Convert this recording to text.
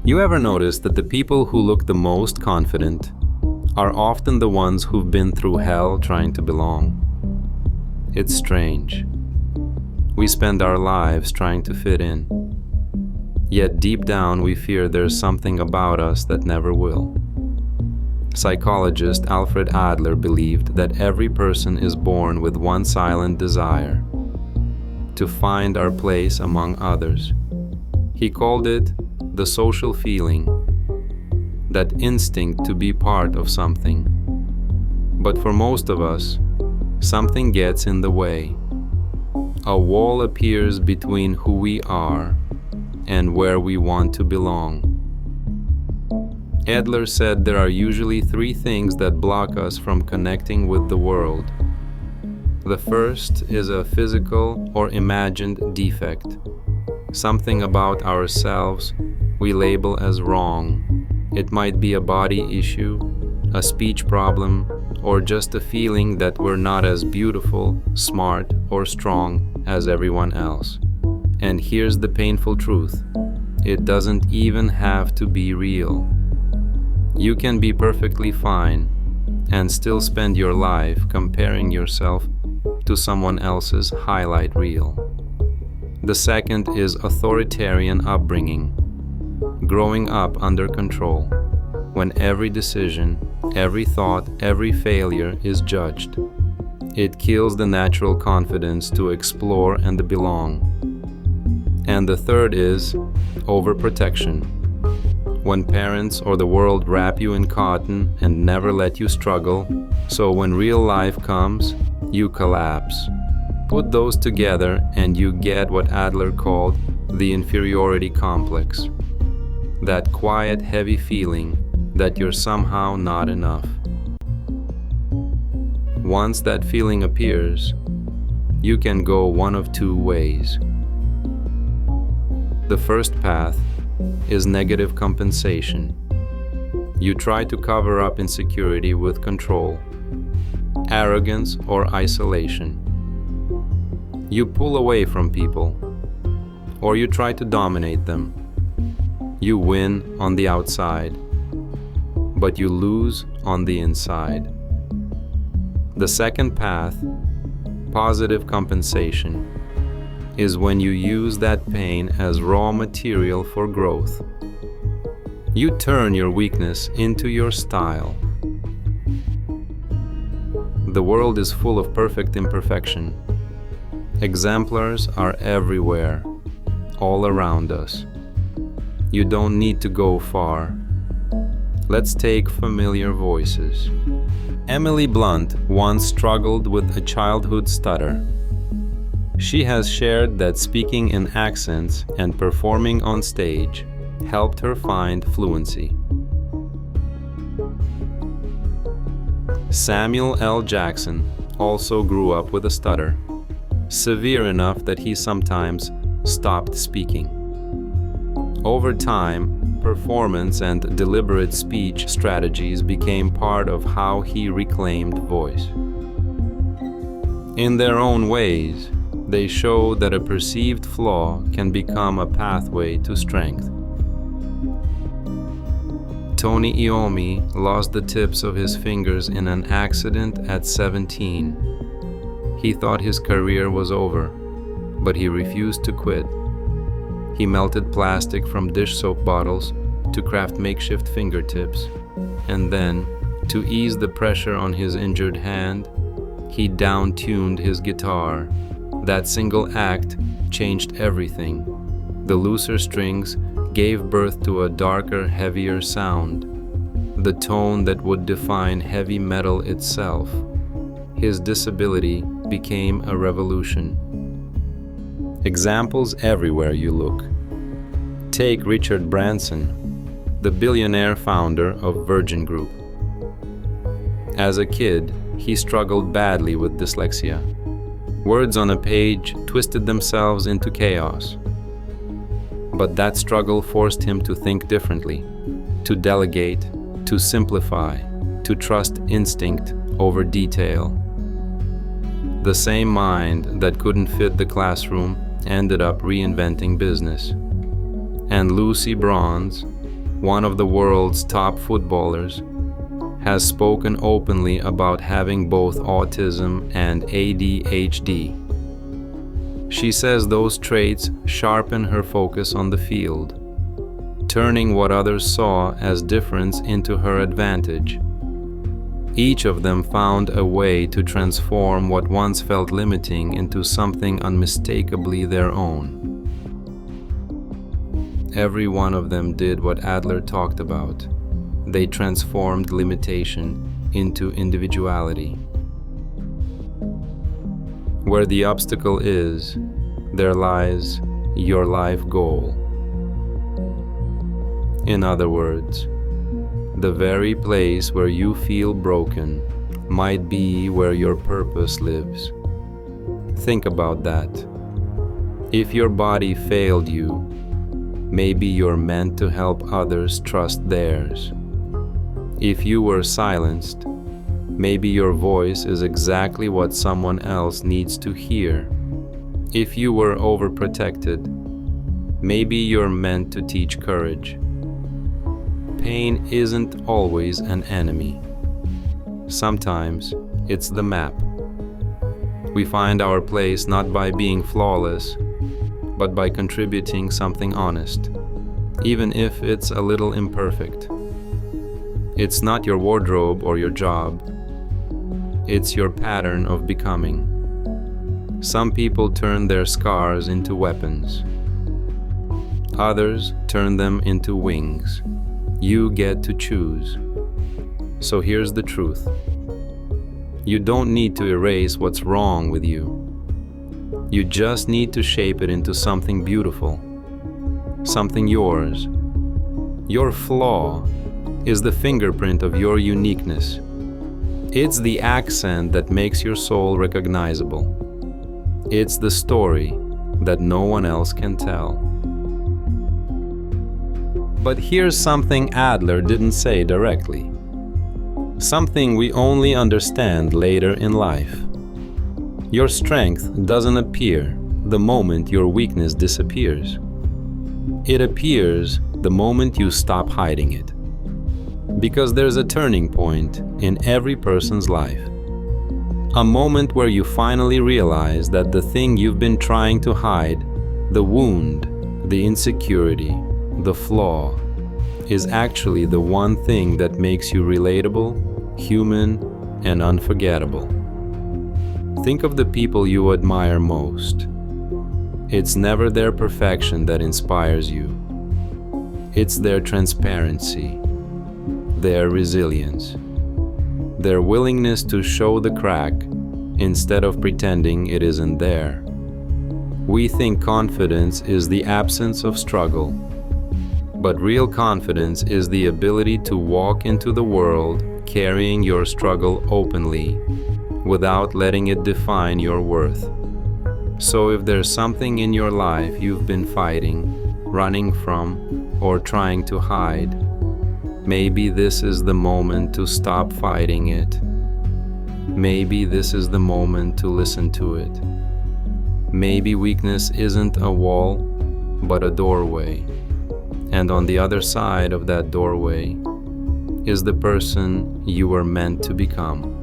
You ever notice that the people who look the most confident are often the ones who've been through hell trying to belong? It's strange. We spend our lives trying to fit in. Yet deep down we fear there's something about us that never will. Psychologist Alfred Adler believed that every person is born with one silent desire: to find our place among others. He called it the social feeling, that instinct to be part of something. But for most of us, something gets in the way. A wall appears between who we are and where we want to belong. Adler said there are usually three things that block us from connecting with the world. The first is a physical or imagined defect, something about ourselves we label as wrong. It might be a body issue, a speech problem, or just a feeling that we're not as beautiful, smart, or strong as everyone else. And here's the painful truth: it doesn't even have to be real. You can be perfectly fine and still spend your life comparing yourself to someone else's highlight reel. The second is authoritarian upbringing, growing up under control, when every decision, every thought, every failure is judged. It kills the natural confidence to explore and belong. And the third is overprotection, when parents or the world wrap you in cotton and never let you struggle, so when real life comes, you collapse. Put those together and you get what Adler called the inferiority complex. That quiet, heavy feeling that you're somehow not enough. Once that feeling appears, you can go one of two ways. The first path is negative compensation. You try to cover up insecurity with control, arrogance, or isolation. You pull away from people, or you try to dominate them. You win on the outside, but you lose on the inside. The second path, positive compensation, is when you use that pain as raw material for growth. You turn your weakness into your style. The world is full of perfect imperfection. Exemplars are everywhere, all around us. You don't need to go far. Let's take familiar voices. Emily Blunt once struggled with a childhood stutter. She has shared that speaking in accents and performing on stage helped her find fluency. Samuel L. Jackson also grew up with a stutter, severe enough that he sometimes stopped speaking. Over time, performance and deliberate speech strategies became part of how he reclaimed voice. In their own ways, they show that a perceived flaw can become a pathway to strength. Tony Iommi lost the tips of his fingers in an accident at 17. He thought his career was over, but he refused to quit. He melted plastic from dish soap bottles to craft makeshift fingertips, and then, to ease the pressure on his injured hand, he down-tuned his guitar. That single act changed everything. The looser strings gave birth to a darker, heavier sound, the tone that would define heavy metal itself. His disability became a revolution. Examples everywhere you look. Take Richard Branson, the billionaire founder of Virgin Group. As a kid, he struggled badly with dyslexia. Words on a page twisted themselves into chaos. But that struggle forced him to think differently, to delegate, to simplify, to trust instinct over detail. The same mind that couldn't fit the classroom ended up reinventing business. And Lucy Bronze, one of the world's top footballers, has spoken openly about having both autism and ADHD. She says those traits sharpen her focus on the field, turning what others saw as difference into her advantage. Each of them found a way to transform what once felt limiting into something unmistakably their own. Every one of them did what Adler talked about. They transformed limitation into individuality. Where the obstacle is, there lies your life goal. In other words, the very place where you feel broken might be where your purpose lives. Think about that. If your body failed you, maybe you're meant to help others trust theirs. If you were silenced, maybe your voice is exactly what someone else needs to hear. If you were overprotected, maybe you're meant to teach courage. Pain isn't always an enemy. Sometimes it's the map. We find our place not by being flawless, but by contributing something honest, even if it's a little imperfect. It's not your wardrobe or your job. It's your pattern of becoming. Some people turn their scars into weapons. Others turn them into wings. You get to choose. So here's the truth. You don't need to erase what's wrong with you. You just need to shape it into something beautiful, something yours. Your flaw is the fingerprint of your uniqueness. It's the accent that makes your soul recognizable. It's the story that no one else can tell. But here's something Adler didn't say directly. Something we only understand later in life. Your strength doesn't appear the moment your weakness disappears. It appears the moment you stop hiding it. Because there's a turning point in every person's life. A moment where you finally realize that the thing you've been trying to hide, the wound, the insecurity, the flaw, is actually the one thing that makes you relatable, human, and unforgettable. Think of the people you admire most. It's never their perfection that inspires you. It's their transparency, their resilience, their willingness to show the crack instead of pretending it isn't there. We think confidence is the absence of struggle, but real confidence is the ability to walk into the world carrying your struggle openly, without letting it define your worth. So if there's something in your life you've been fighting, running from, or trying to hide, maybe this is the moment to stop fighting it. Maybe this is the moment to listen to it. Maybe weakness isn't a wall, but a doorway. And on the other side of that doorway is the person you were meant to become.